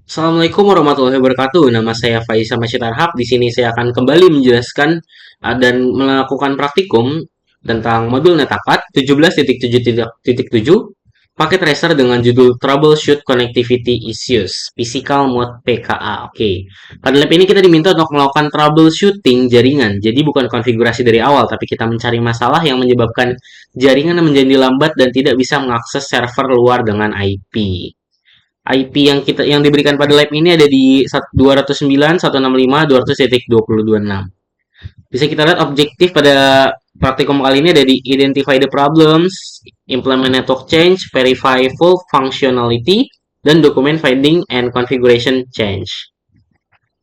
Assalamualaikum warahmatullahi wabarakatuh. Nama saya Faisal Masjid Arhab. Di sini saya akan kembali menjelaskan dan melakukan praktikum tentang modul NetAcad 17.7.7 paket tracer dengan judul Troubleshoot Connectivity Issues Physical Mode PKA. Oke. Pada lab ini kita diminta untuk melakukan troubleshooting jaringan. Jadi bukan konfigurasi dari awal, tapi kita mencari masalah yang menyebabkan jaringan menjadi lambat dan tidak bisa mengakses server luar dengan IP. IP yang diberikan pada lab ini ada di 209, 165, 200.2026. Bisa kita lihat objektif pada praktikum kali ini ada di identify the problems, implement network change, verify full functionality, dan document finding and configuration change.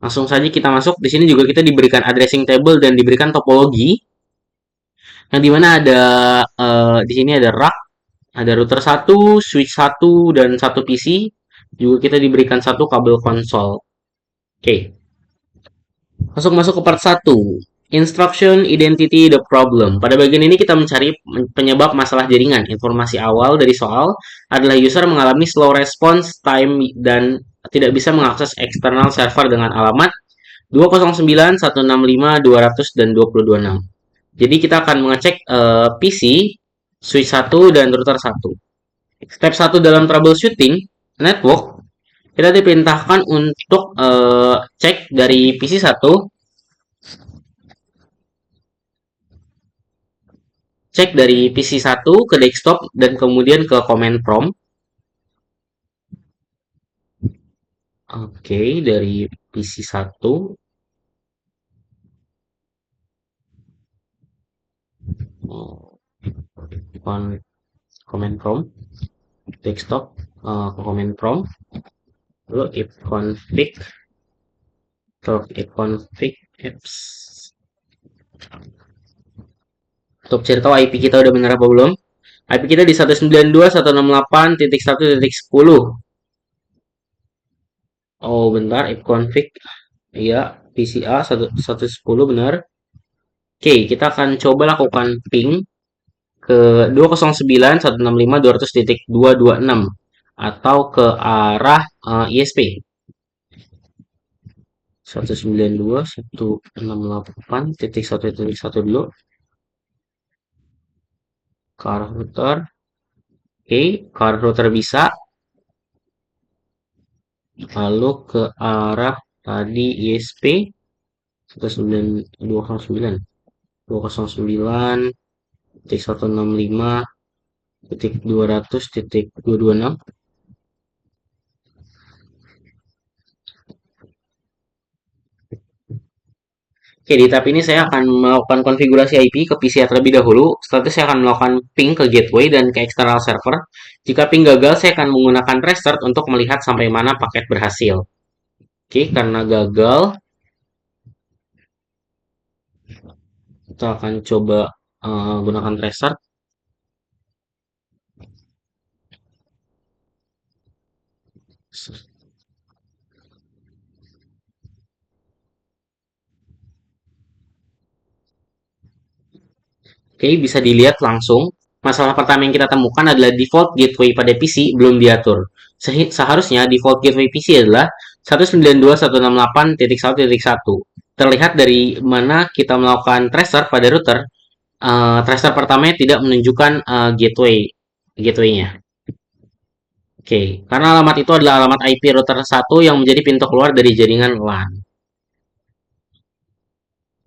Langsung saja kita masuk. Di sini juga kita diberikan addressing table dan diberikan topologi yang dimana ada di sini ada rack, ada router satu, switch satu dan satu PC. Juga kita diberikan satu kabel konsol. Oke, langsung masuk ke part satu. Instruction Identity the Problem. Pada bagian ini kita mencari penyebab masalah jaringan. Informasi awal dari soal adalah user mengalami slow response time dan tidak bisa mengakses eksternal server dengan alamat 209, 165, 200, dan 2026. Jadi kita akan mengecek PC, switch satu dan router satu. Step satu dalam troubleshooting network, kita diperintahkan untuk cek dari PC satu, cek dari PC satu ke desktop dan kemudian ke command prompt. Oke, dari PC satu command prompt desktop ke command prompt, lalu if config apps untuk cari tahu IP kita udah benar apa belum. IP kita di 192.168.1.10. Oh, bentar, if config. Iya, PCA 110 benar. Oke, kita akan coba lakukan ping ke 209.165.200.226 atau ke arah ISP 192.168.1.1 dulu ke arah router. Oke, ke arah router bisa. Lalu ke arah tadi ISP 209 209.165.200.226. Oke, di tab ini saya akan melakukan konfigurasi IP ke PC terlebih dahulu. Setelah itu saya akan melakukan ping ke gateway dan ke external server. Jika ping gagal, saya akan menggunakan restart untuk melihat sampai mana paket berhasil. Oke, karena gagal, kita akan coba gunakan restart. Oke, bisa dilihat langsung. Masalah pertama yang kita temukan adalah default gateway pada PC belum diatur. Seharusnya default gateway PC adalah 192.168.1.1. Terlihat dari mana kita melakukan tracer pada router, tracer pertamanya tidak menunjukkan gateway-nya. Oke, karena alamat itu adalah alamat IP router satu yang menjadi pintu keluar dari jaringan LAN.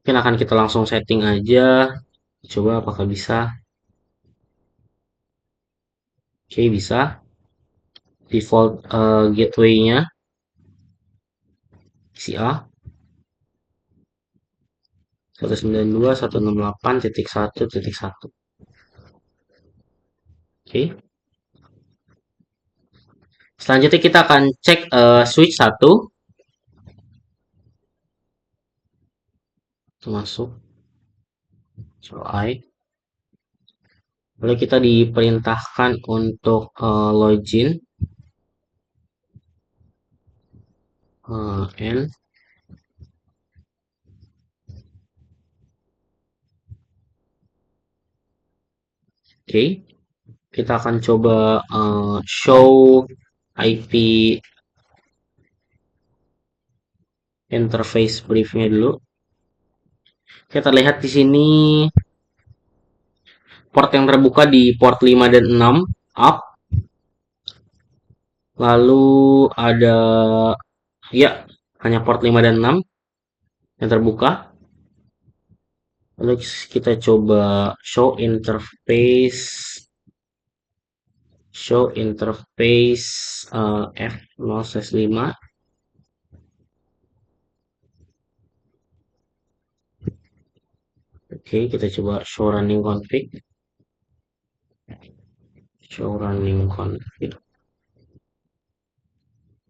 Mungkin akan kita langsung setting aja. Coba apakah bisa. Oke, bisa. Default gateway-nya si A 192.168.1.1. Oke. Selanjutnya kita akan cek switch 1. Itu masuk. So I. Lalu kita diperintahkan untuk login N. Oke, kita akan coba show IP interface briefnya dulu. Kita lihat di sini port yang terbuka di port 5 dan 6 up. Lalu ada ya hanya port 5 dan 6 yang terbuka. Lalu kita coba show interface F0/5. Oke, kita coba show running config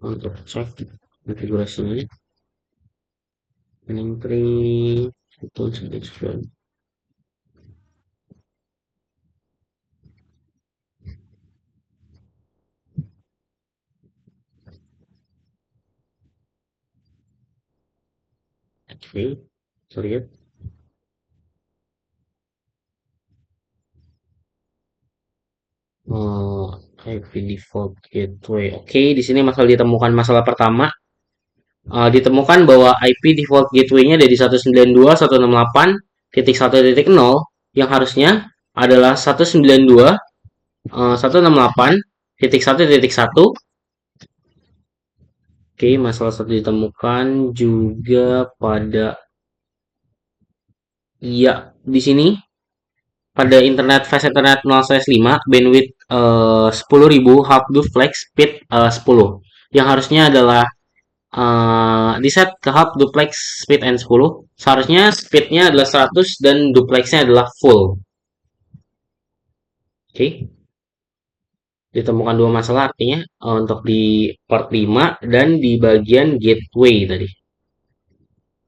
untuk cek konfigurasinya. Running tree tools selection. Oke, kita lihat. IP default gateway. Oke, di sini ditemukan masalah pertama. Ditemukan bahwa IP default gateway-nya dari 192.168.1.0 yang harusnya adalah 192.168.1.1. Oke, masalah satu ditemukan juga pada di sini pada fast internet 0/5 bandwidth 10.000 half duplex speed 10 yang harusnya adalah di set ke hub duplex speed N10. Seharusnya speednya adalah 100 dan duplexnya adalah full. Oke. Ditemukan dua masalah artinya untuk di port 5 dan di bagian gateway tadi.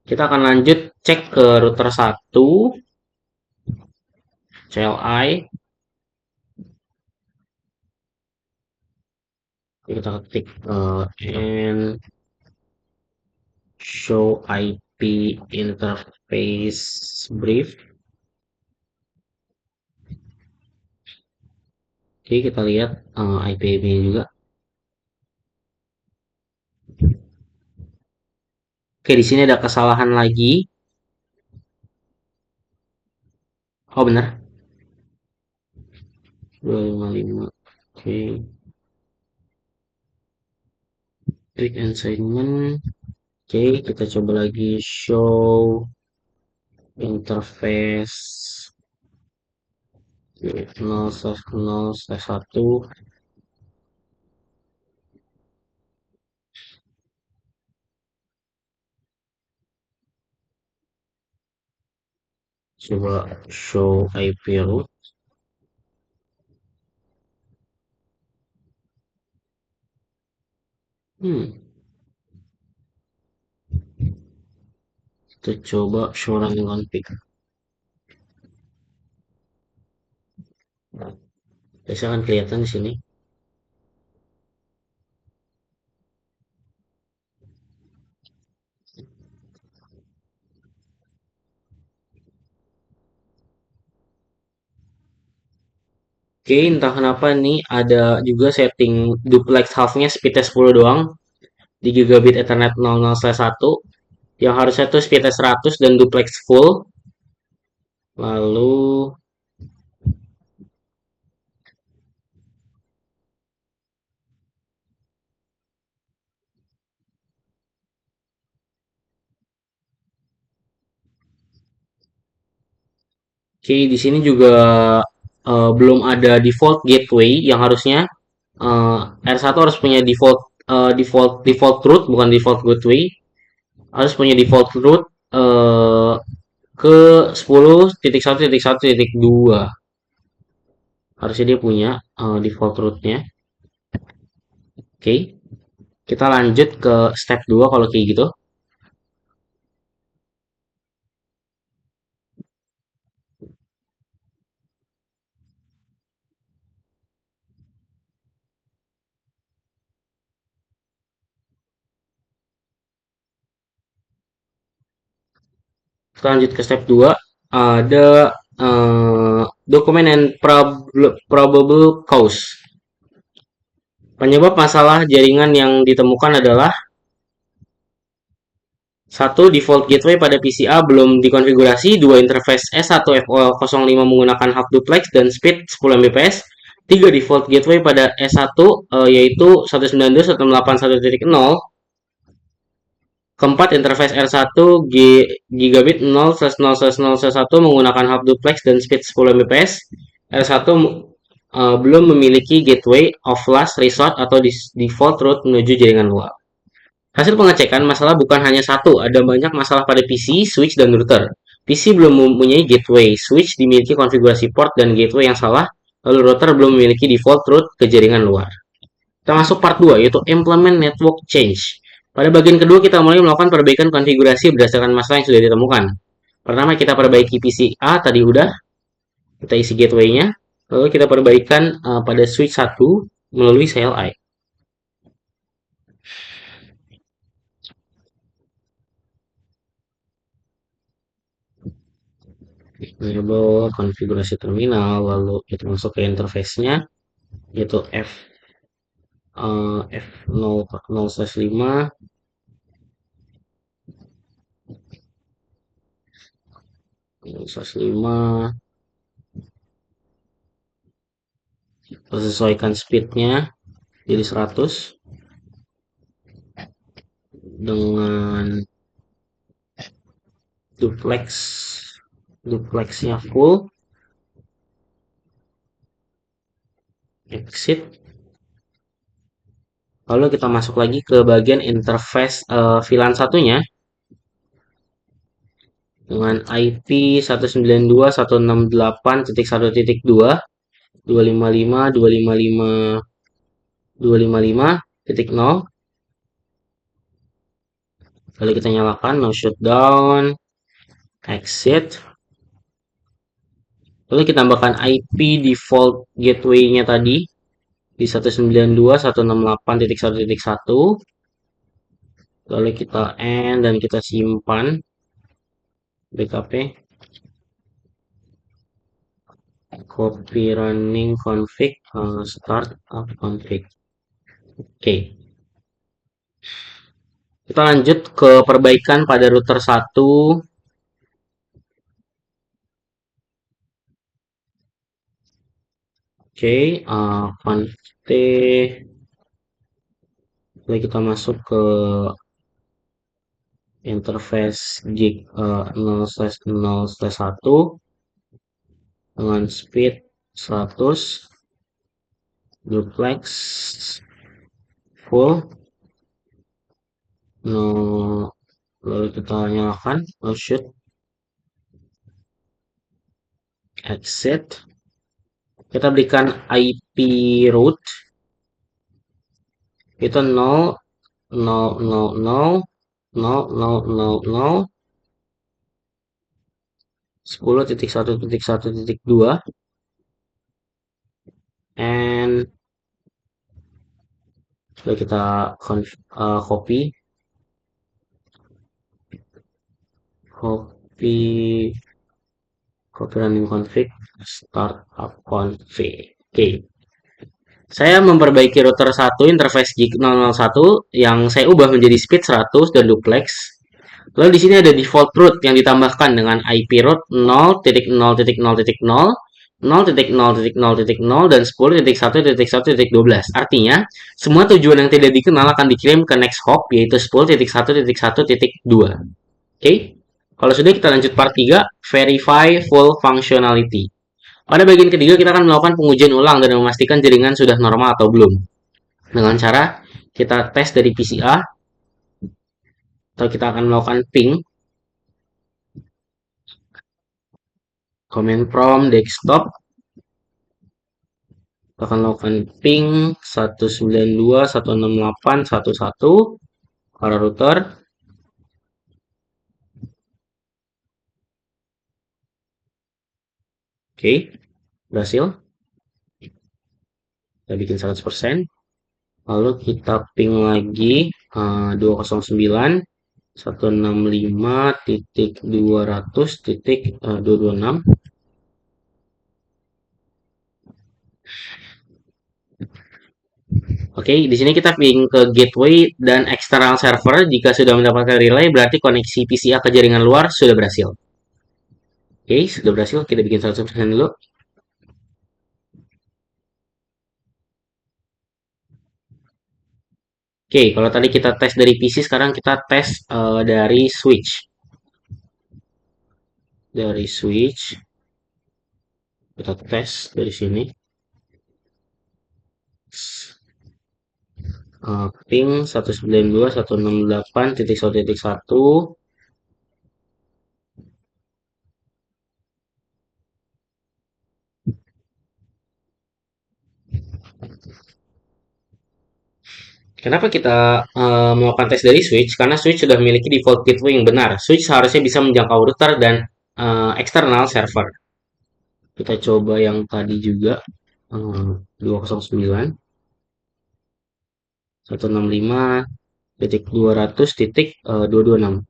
Kita akan lanjut cek ke router 1 CLI. Kita ketik and show IP interface brief. Oke, kita lihat IP-nya juga. Oke, di sini ada kesalahan lagi. Oh, benar. 255. Oke. Quick assignment. Oke, kita coba lagi show interface 0/0/1. Coba show IP root. Kita coba show running config. Biasanya kan kelihatan di sini. Oke, entah kenapa nih ada juga setting duplex half-nya speednya 10 doang di gigabit ethernet 00/1 yang harusnya tuh speednya 100 dan duplex full. Lalu oke, di sini juga belum ada default gateway yang harusnya R1 harus punya default root bukan default gateway. Harus punya default root ke 10.1.1.2. Harusnya dia punya default rootnya. Oke. Kita lanjut ke step 2 kalau kayak gitu. Kita lanjut ke step 2. Ada dokumen and probable cause. Penyebab masalah jaringan yang ditemukan adalah Satu, default gateway pada PCA belum dikonfigurasi. Dua, interface S1FO05 menggunakan half duplex dan speed 10 Mbps. Tiga, default gateway pada S1 yaitu 192.168.1.0. Keempat, interface R1 gigabit 0/0/0/1 menggunakan half duplex dan speed 10 Mbps. R1 belum memiliki gateway of last resort atau default route menuju jaringan luar. Hasil pengecekan, masalah bukan hanya satu, ada banyak masalah pada PC, switch, dan router. PC belum mempunyai gateway, switch dimiliki konfigurasi port dan gateway yang salah, lalu router belum memiliki default route ke jaringan luar. Kita masuk part 2, yaitu implement network change. Pada bagian kedua, kita mulai melakukan perbaikan konfigurasi berdasarkan masalah yang sudah ditemukan. Pertama, kita perbaiki PC A, tadi udah. Kita isi gateway-nya. Lalu kita perbaikan pada switch 1 melalui CLI. Enable konfigurasi terminal, lalu kita masuk ke interface-nya, yaitu F0/5, sesuaikan speed-nya jadi 100 dengan duplexnya full, exit. Lalu kita masuk lagi ke bagian interface VLAN satunya dengan IP 192.168.1.2, 255, 255, 255.0. Lalu kita nyalakan no shutdown, exit. Lalu kita tambahkan IP default gateway-nya tadi di 192.168.1.1. Lalu kita end dan kita simpan backup, copy running config, start up config. Oke. Kita lanjut ke perbaikan pada router 1. Oke, conft. Lalu kita masuk ke interface gig 0/0/1 dengan speed 100, duplex full, no, lalu kita nyalakan no shoot, exit. Kita berikan IP route itu 0.0.0.0.0.0 10.1.1.2 and lalu kita copy running config, start up config. Oke. Saya memperbaiki router 1 interface gig 001 yang saya ubah menjadi speed 100 dan duplex. Lalu di sini ada default route yang ditambahkan dengan IP route 0.0.0.0, 0.0.0.0 dan 10.1.1.12. Artinya, semua tujuan yang tidak dikenal akan dikirim ke next hop yaitu 10.1.1.2. Oke. Kalau sudah, kita lanjut part 3, verify full functionality. Pada bagian ketiga, kita akan melakukan pengujian ulang dan memastikan jaringan sudah normal atau belum. Dengan cara kita tes dari PCA, atau kita akan melakukan ping, command prompt desktop, kita akan melakukan ping 192.168.1.1 para router. Oke, berhasil. Kita bikin 100%. Lalu kita ping lagi 209.165.200.226. Oke, di sini kita ping ke gateway dan external server. Jika sudah mendapatkan relay, berarti koneksi PCA ke jaringan luar sudah berhasil. Oke, sudah berhasil. Kita bikin 100% dulu. Oke, kalau tadi kita tes dari PC, sekarang kita tes dari switch. Dari switch, kita tes dari sini. Ping 192.168.1.1. Kenapa kita melakukan tes dari switch? Karena switch sudah memiliki default gateway yang benar. Switch seharusnya bisa menjangkau router dan eksternal server. Kita coba yang tadi juga 209 165.200.226.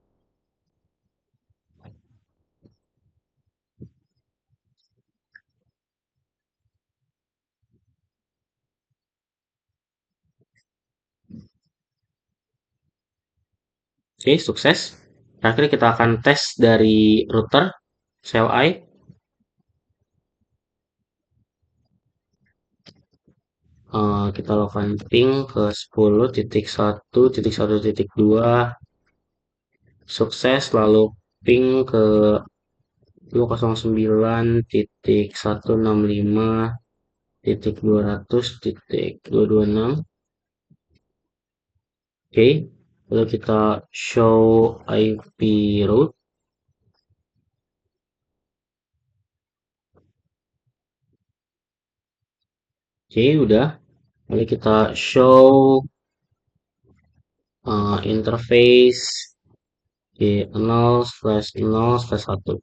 Oke, sukses. Terakhir kita akan tes dari router CLI. Kita lakukan ping ke 10.1.1.2, sukses. Lalu ping ke 209.165.200.226. Oke, lalu kita show IP route. Oke, udah. Lalu kita show interface di 0/0/1.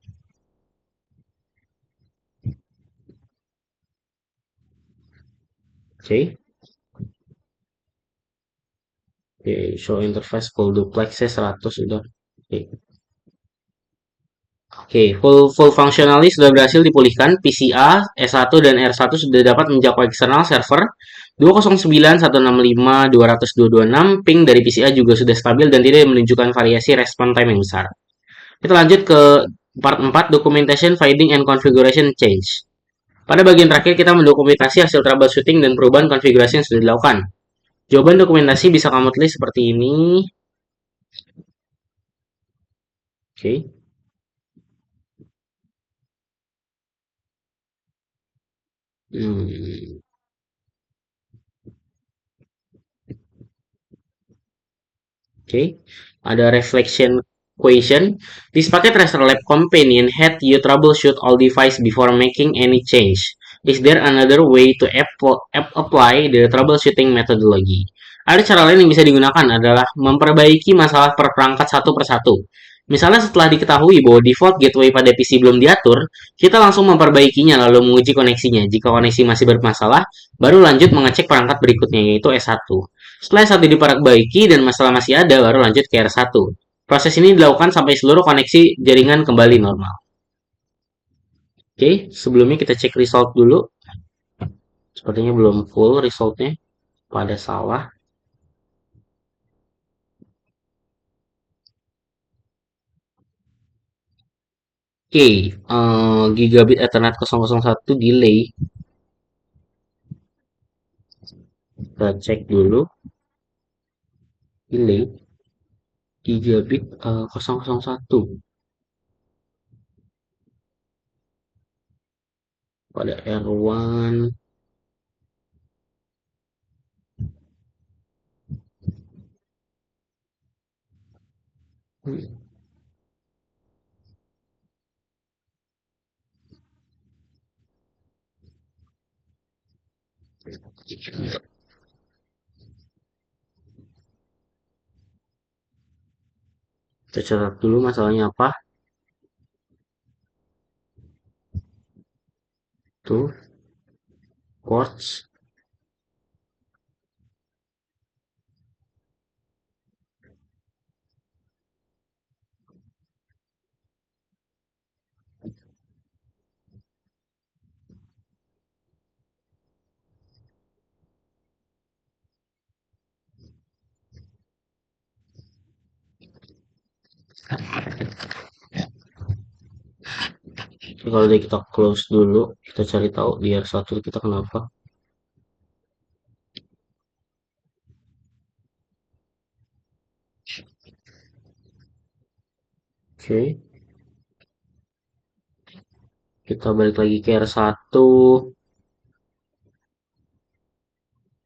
Oke, oke, show interface full duplex 100 udah. Oke. Oke, full functionally sudah berhasil dipulihkan. PCA, S1 dan R1 sudah dapat menjangkau eksternal server 209.165.200.226. Ping dari PCA juga sudah stabil dan tidak menunjukkan variasi respon time yang besar. Kita lanjut ke part 4, documentation, finding, and configuration change. Pada bagian terakhir kita mendokumentasi hasil troubleshooting dan perubahan konfigurasi yang sudah dilakukan. Jawaban dokumentasi bisa kamu tulis seperti ini. Oke. Hmm. Oke, ada reflection question. This packet Raster Lab companion had you troubleshoot all device before making any change. Is there another way to apply the troubleshooting methodology? Ada cara lain yang bisa digunakan adalah memperbaiki masalah per perangkat satu persatu. Misalnya setelah diketahui bahwa default gateway pada PC belum diatur, kita langsung memperbaikinya lalu menguji koneksinya. Jika koneksi masih bermasalah, baru lanjut mengecek perangkat berikutnya yaitu S1. Setelah S1 diperbaiki dan masalah masih ada, baru lanjut ke R1. Proses ini dilakukan sampai seluruh koneksi jaringan kembali normal. Oke, sebelumnya kita cek result dulu. Sepertinya belum full resultnya. Pada salah. Oke, gigabit Ethernet 001 delay. Kita cek dulu. Delay gigabit 001 pada R1. Kita catat dulu masalahnya apa. Tuh, ports. Kalau dari kita close dulu, kita cari tahu di R1 kita kenapa. Oke, kita balik lagi ke R1.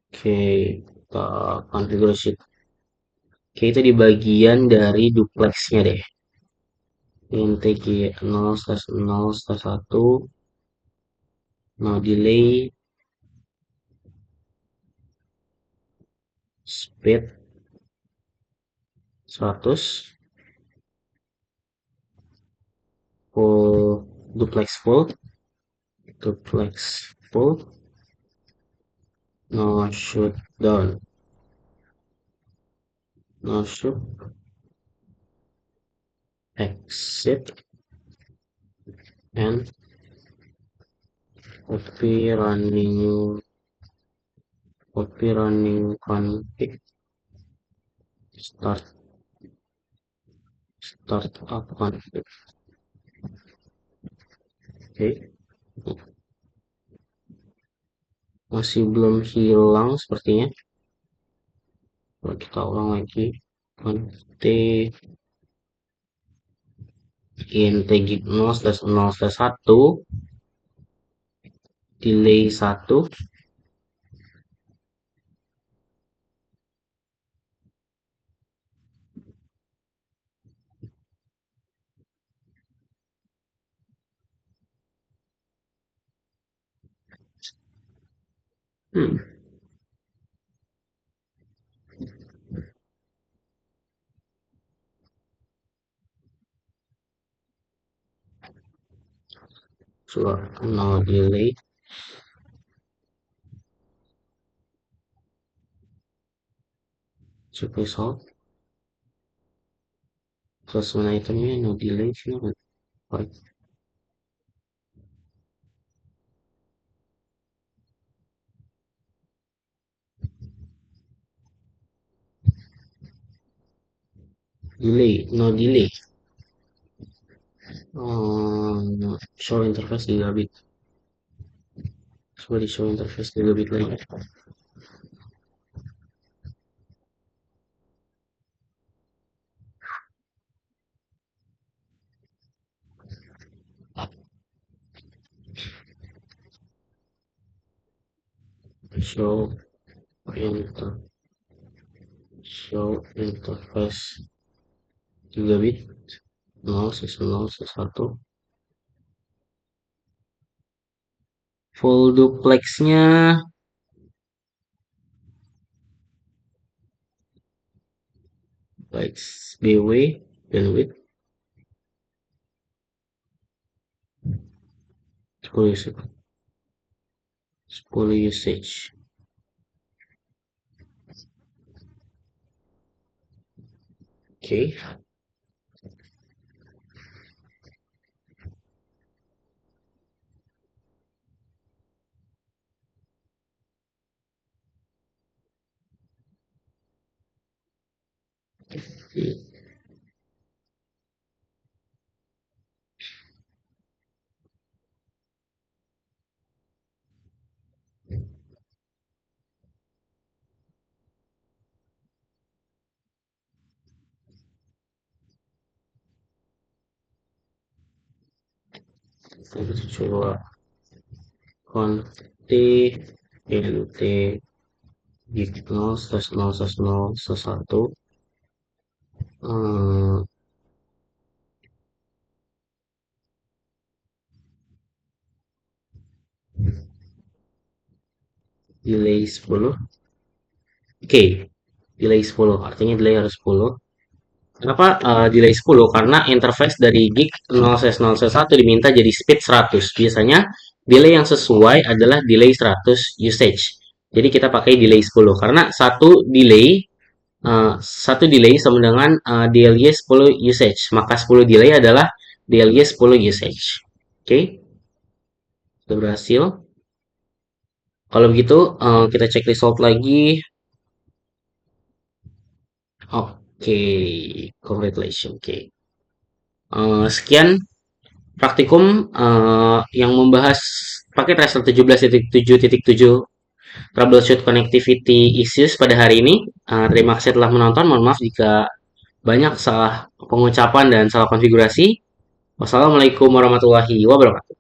Oke, kita konfigurasi. Oke, itu di bagian dari duplexnya deh. INTG 0/0/1, no delay, speed 100, full duplex full, no shoot down, no shoot exit, and copy running config start up config. Oke, masih belum hilang sepertinya. Coba kita ulang lagi. Config intg 0/0/1, delay 1. Hmm, coba no delay. Check result. Sesuai itemnya no delay sini kan. Right. No delay. Show interface gigabit. Coba di show interface gigabit lagi. Show inter show interface gigabit 0/0/1. Full duplexnya baik BW bandwidth 10 usage. Oke. Kita coba konti int gig 0/0/1 delay 10. Oke, delay 10 artinya delay harus 10. Kenapa delay 10? Karena interface dari gig 0/0/1 diminta jadi speed 100. Biasanya delay yang sesuai adalah delay 100 usage. Jadi kita pakai delay 10 karena satu delay sama dengan DLY 10 usage. Maka 10 delay adalah DLY 10 usage. Oke, sudah berhasil. Kalau begitu kita cek result lagi. Oke, congratulations. Oke. Sekian praktikum yang membahas paket Raster 17.7.7 troubleshoot connectivity issues pada hari ini. Terima kasih telah menonton. Mohon maaf jika banyak salah pengucapan dan salah konfigurasi. Wassalamualaikum warahmatullahi wabarakatuh.